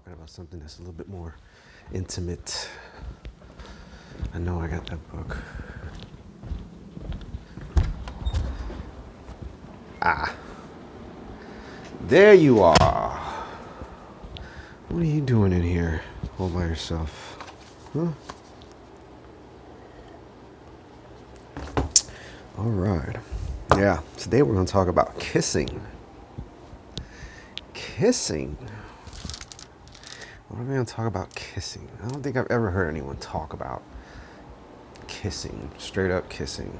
talking about something that's a little bit more intimate. I know I got that book. Ah, there you are. What are you doing in here all by yourself? Huh? All right. Yeah, today we're going to talk about kissing. Kissing? What are we going to talk about kissing? I don't think I've ever heard anyone talk about kissing, straight up kissing.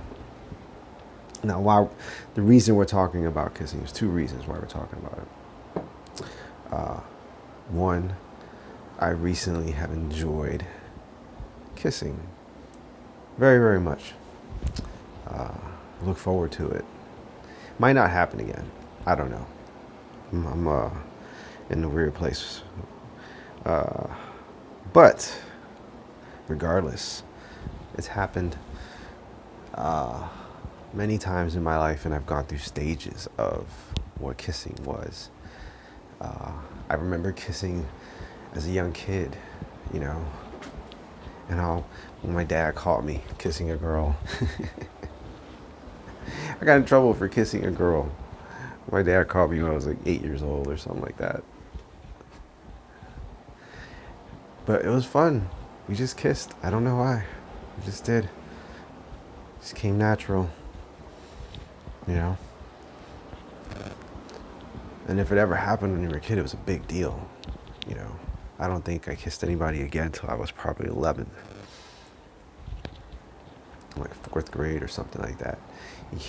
Now, why? The reason we're talking about kissing is two reasons why we're talking about it. One, I recently have enjoyed kissing very, very much. Look forward to it. Might not happen again. I don't know. I'm in a weird place. But regardless, it's happened many times in my life, and I've gone through stages of what kissing was. I remember kissing as a young kid, you know, and when my dad caught me kissing a girl. I got in trouble for kissing a girl. My dad caught me when I was like 8 years old or something like that. But it was fun. We just kissed. I don't know why. We just did. It just came natural, you know. And if it ever happened when you were a kid, it was a big deal, you know. I don't think I kissed anybody again until I was probably 11. Like 4th grade or something like that.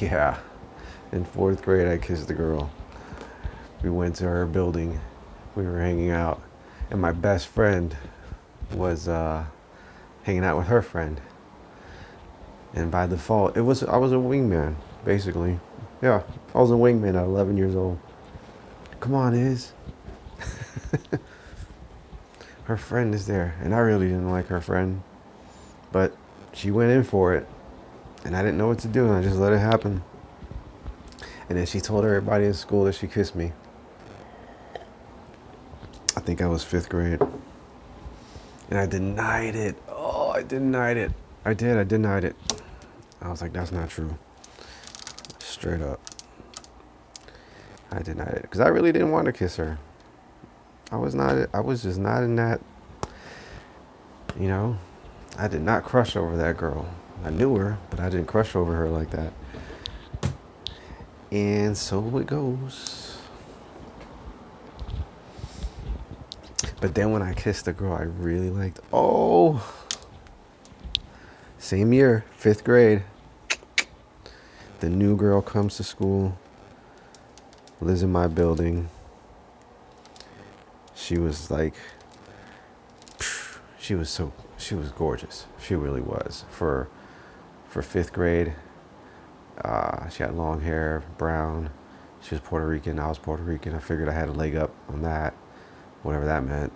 Yeah. In 4th grade, I kissed a girl. We went to her building. We were hanging out. And my best friend was hanging out with her friend. And by default, I was a wingman, basically. Yeah, I was a wingman at 11 years old. Come on, Iz. Her friend is there, and I really didn't like her friend, but she went in for it, and I didn't know what to do, and I just let it happen. And then she told everybody in school that she kissed me. I think I was 5th grade, and I denied it. Oh, I denied it. I denied it. I was like, that's not true. Straight up. I denied it, because I really didn't want to kiss her. I was just not in that, you know. I did not crush over that girl. I knew her, but I didn't crush over her like that. And so it goes. But then when I kissed a girl I really liked, same year, 5th grade, the new girl comes to school, lives in my building. She was like, she was gorgeous. She really was. For 5th grade, she had long hair, brown. She was Puerto Rican. I was Puerto Rican. I figured I had a leg up on that, whatever that meant.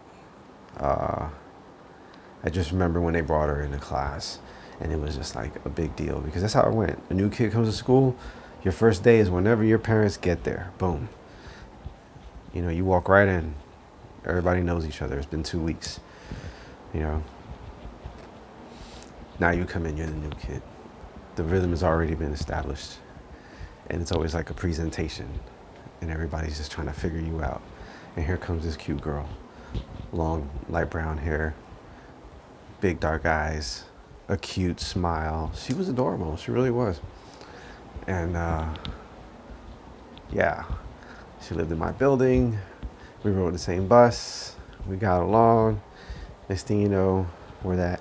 I just remember when they brought her into class, and it was just like a big deal, because that's how it went. A new kid comes to school, your first day is whenever your parents get there. Boom. You know, you walk right in. Everybody knows each other. It's been 2 weeks, you know. Now you come in, you're the new kid. The rhythm has already been established. And it's always like a presentation. And everybody's just trying to figure you out. And here comes this cute girl. Long, light brown hair. Big dark eyes. A cute smile. She was adorable. She really was. And, yeah. She lived in my building. We rode the same bus. We got along. Next thing you know, we're that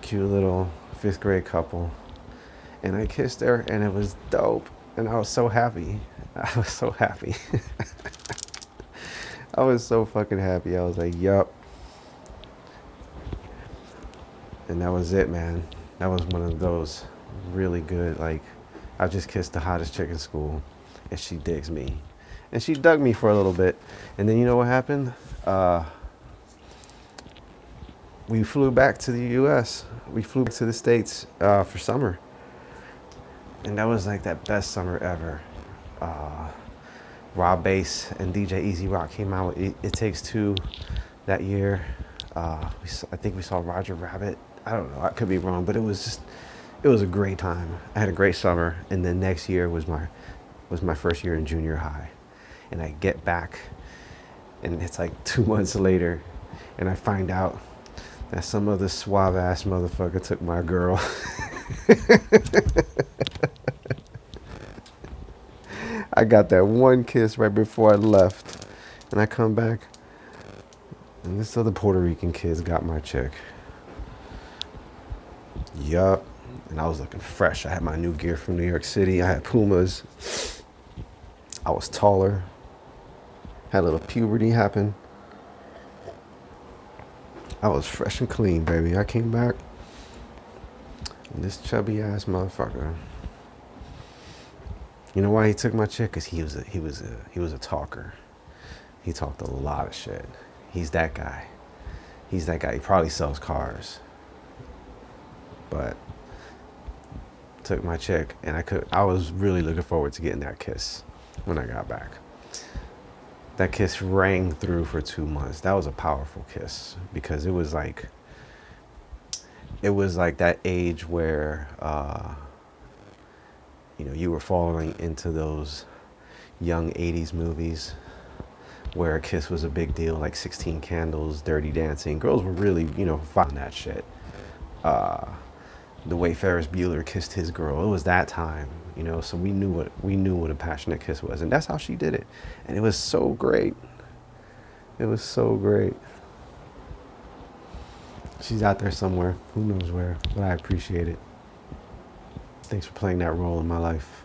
cute little 5th grade couple. And I kissed her, and it was dope. And I was so happy. I was so happy. I was so fucking happy. I was like, yup. And that was it, man. That was one of those really good, like, I just kissed the hottest chick in school, and she digs me. And she dug me for a little bit. And then you know what happened? We flew back to the U.S. We flew back to the States for summer. And that was like that best summer ever. Rob Bass and DJ Easy Rock came out with It Takes Two. that year. I think we saw Roger Rabbit. I don't know. I could be wrong, but it was a great time. I had a great summer, and then next year was my first year in junior high, and I get back, and it's like 2 months later, and I find out that some other suave ass motherfucker took my girl. I got that one kiss right before I left, and I come back, and this other Puerto Rican kid's got my chick. Yup. And I was looking fresh. I had my new gear from New York City. I had Pumas. I was taller. Had a little puberty happen. I was fresh and clean, baby. I came back, and this chubby ass motherfucker. You know why he took my chick? Cause he was a talker. He talked a lot of shit. He's that guy. He's that guy. He probably sells cars. But took my chick, and I was really looking forward to getting that kiss when I got back. That kiss rang through for 2 months. That was a powerful kiss, because it was like that age where you were falling into those young 80s movies where a kiss was a big deal, like 16 Candles, Dirty Dancing. Girls were really, finding that shit. The way Ferris Bueller kissed his girl, it was that time, so we knew what a passionate kiss was, and that's how she did it. And it was so great. It was so great. She's out there somewhere, who knows where, but I appreciate it. Thanks for playing that role in my life.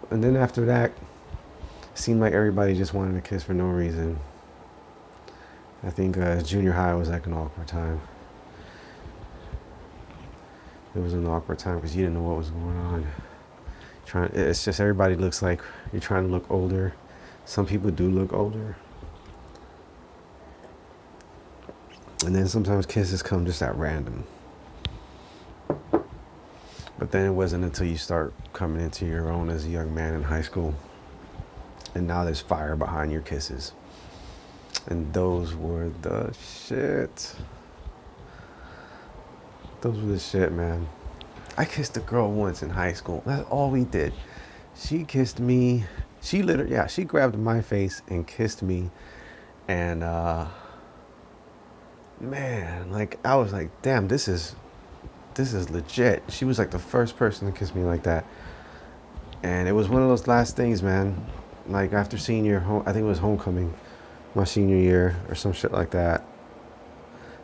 And then after that, it seemed like everybody just wanted a kiss for no reason. I think junior high was like an awkward time. It was an awkward time because you didn't know what was going on. It's just everybody looks like you're trying to look older. Some people do look older. And then sometimes kisses come just at random. But then it wasn't until you start coming into your own as a young man in high school. And now there's fire behind your kisses. And those were the shit. Those were the shit, man. I kissed a girl once in high school. That's all we did. She kissed me. She grabbed my face and kissed me. And, man, like, I was like, damn, this is legit. She was like the first person to kiss me like that. And it was one of those last things, man. Like, after senior, I think it was homecoming, my senior year or some shit like that.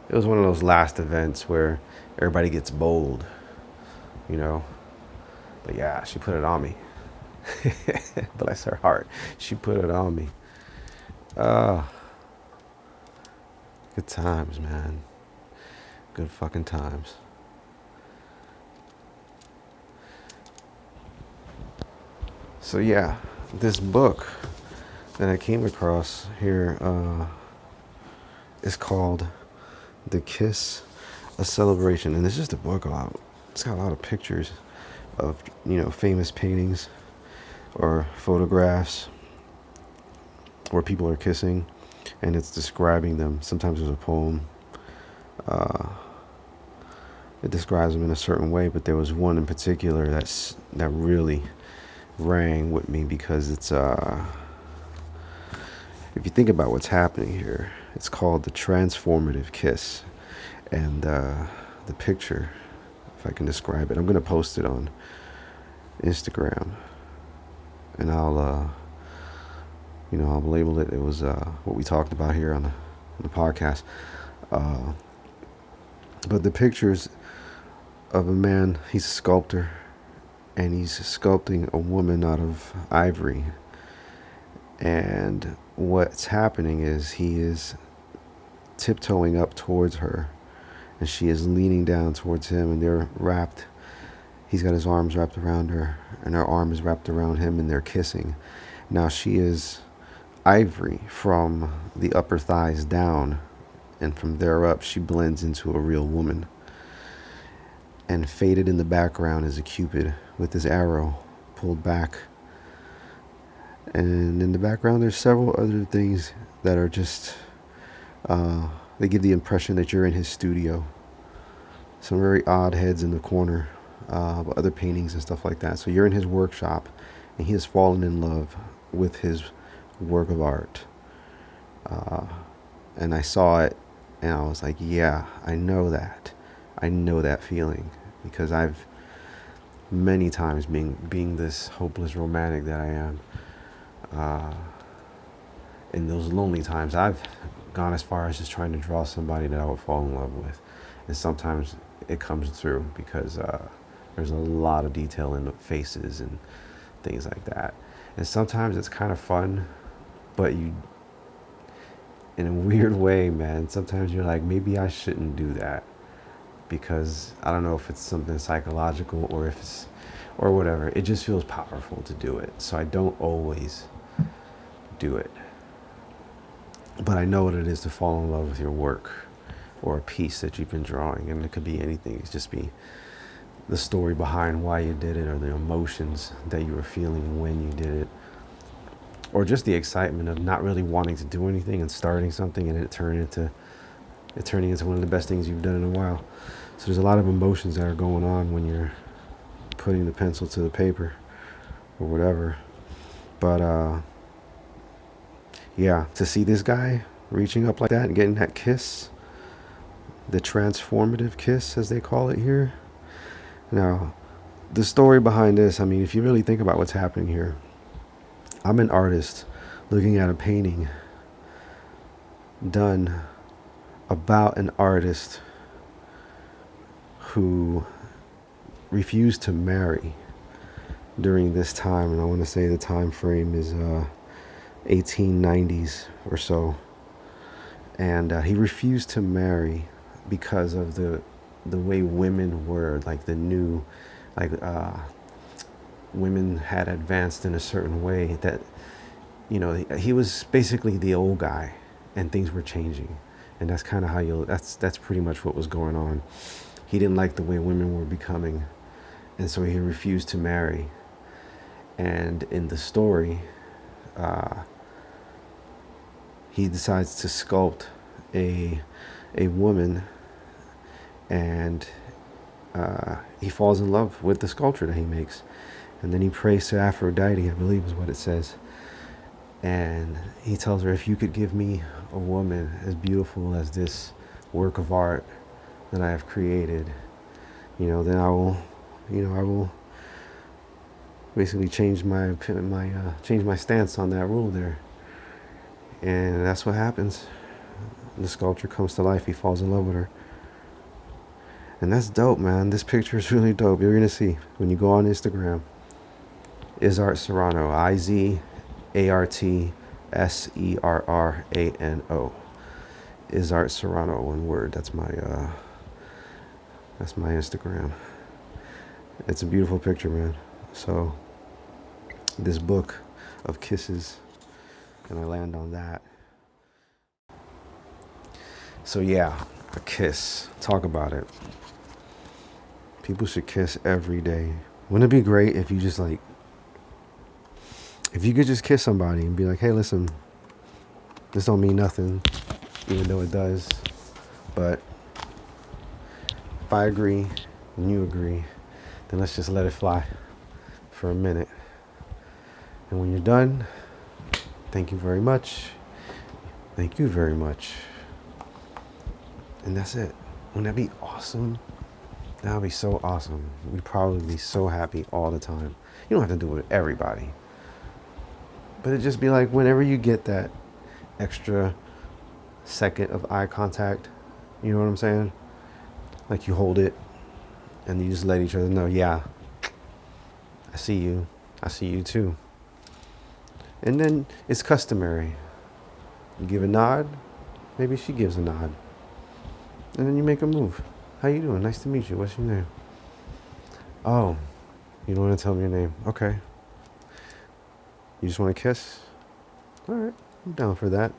It was one of those last events where everybody gets bold, But yeah, she put it on me. Bless her heart. She put it on me. Good times, man. Good fucking times. So yeah, this book that I came across here is called The Kiss, A Celebration. And it's just a book it's got a lot of pictures of, famous paintings or photographs where people are kissing, and it's describing them. Sometimes there's a poem. It describes them in a certain way, but there was one in particular that really rang with me because it's if you think about what's happening here, it's called The Transformative Kiss. And the picture, if I can describe it, I'm going to post it on Instagram, and I'll label it. It was what we talked about here on the podcast. But the pictures of a man, he's a sculptor, and he's sculpting a woman out of ivory. And what's happening is he is tiptoeing up towards her, and she is leaning down towards him, and they're wrapped. He's got his arms wrapped around her, and her arm is wrapped around him, and they're kissing. Now she is ivory from the upper thighs down, and from there up she blends into a real woman. And faded in the background is a Cupid with his arrow pulled back. And in the background, there's several other things that are just, they give the impression that you're in his studio. Some very odd heads in the corner, other paintings and stuff like that. So you're in his workshop, and he has fallen in love with his work of art. And I saw it, and I was like, yeah, I know that. I know that feeling, because I've many times being this hopeless romantic that I am. In those lonely times, I've gone as far as just trying to draw somebody that I would fall in love with. And sometimes it comes through because there's a lot of detail in the faces and things like that. And sometimes it's kind of fun, but you, in a weird way, man, sometimes you're like, maybe I shouldn't do that, because I don't know if it's something psychological or if it's, or whatever. It just feels powerful to do it. So I don't always do it. But I know what it is to fall in love with your work or a piece that you've been drawing. And it could be anything. It could just be the story behind why you did it, or the emotions that you were feeling when you did it, or just the excitement of not really wanting to do anything and starting something and it turning into one of the best things you've done in a while. So there's a lot of emotions that are going on when you're putting the pencil to the paper or whatever. But yeah, to see this guy reaching up like that and getting that kiss, the transformative kiss as they call it here. Now, the story behind this, I mean, if you really think about what's happening here, I'm an artist looking at a painting done about an artist who refused to marry during this time. And I want to say the time frame is 1890s or so. And he refused to marry because of the way women were, like the new, like women had advanced in a certain way that, you know, he was basically the old guy and things were changing. And that's kind of how that's pretty much what was going on. He didn't like the way women were becoming, and so he refused to marry. And in the story, he decides to sculpt a woman, and he falls in love with the sculpture that he makes. And then he prays to Aphrodite, I believe is what it says. And he tells her, if you could give me a woman as beautiful as this work of art that I have created, you know, then I will basically change my stance on that rule there. And that's what happens. The sculpture comes to life. He falls in love with her. And that's dope, man. This picture is really dope. You're going to see when you go on Instagram. IZART Serrano. IZART SERRANO. IZART Serrano, one word. That's my Instagram. It's a beautiful picture, man. So this book of kisses, and I land on that. So yeah, a kiss. Talk about it. People should kiss every day. Wouldn't it be great if you just like, if you could just kiss somebody and be like, hey, listen, this don't mean nothing, even though it does. But if I agree and you agree, then let's just let it fly for a minute. And when you're done, thank you very much. Thank you very much. And that's it. Wouldn't that be awesome? That would be so awesome. We'd probably be so happy all the time. You don't have to do it with everybody. But it'd just be like whenever you get that extra second of eye contact, you know what I'm saying? Like you hold it and you just let each other know, yeah, I see you. I see you too. And then it's customary. You give a nod, maybe she gives a nod. And then you make a move. How you doing? Nice to meet you. What's your name? Oh, you don't want to tell me your name. Okay. You just want to kiss? All right, I'm down for that.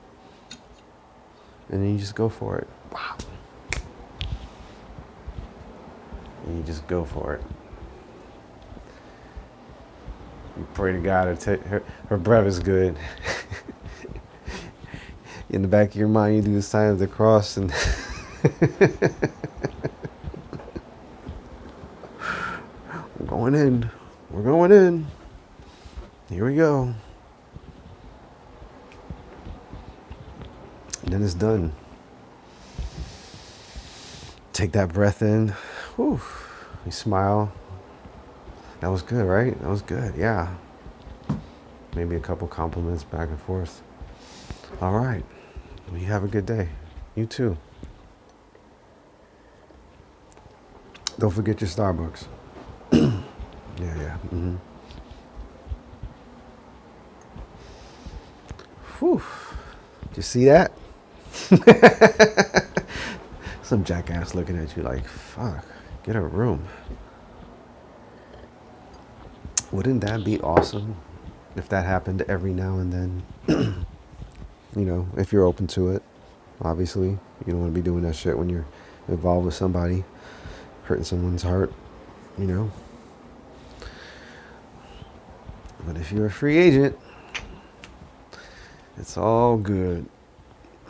And then you just go for it. Wow. And you just go for it. You pray to God her breath is good. In the back of your mind, you do the sign of the cross and we're going in. We're going in. Here we go. And then it's done. Take that breath in. Whew. You smile. That was good, right? That was good. Yeah. Maybe a couple compliments back and forth. All right. Well, you have a good day. You too. Don't forget your Starbucks. Yeah. Mm-hmm. Whew. Did you see that? Some jackass looking at you like, fuck, get a room. Wouldn't that be awesome if that happened every now and then? You know, if you're open to it. Obviously, you don't want to be doing that shit when you're involved with somebody, hurting someone's heart, you know. But if you're a free agent, it's all good.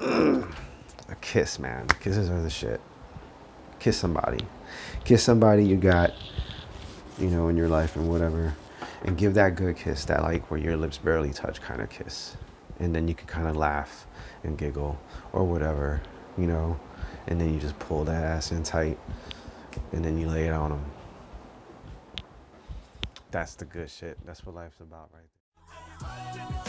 A kiss, man. Kisses are the shit. Kiss somebody. Kiss somebody you got, you know, in your life and whatever. And give that good kiss, that like where your lips barely touch kind of kiss. And then you can kind of laugh and giggle or whatever, you know. And then you just pull that ass in tight. And then you lay it on them. That's the good shit. That's what life's about right there.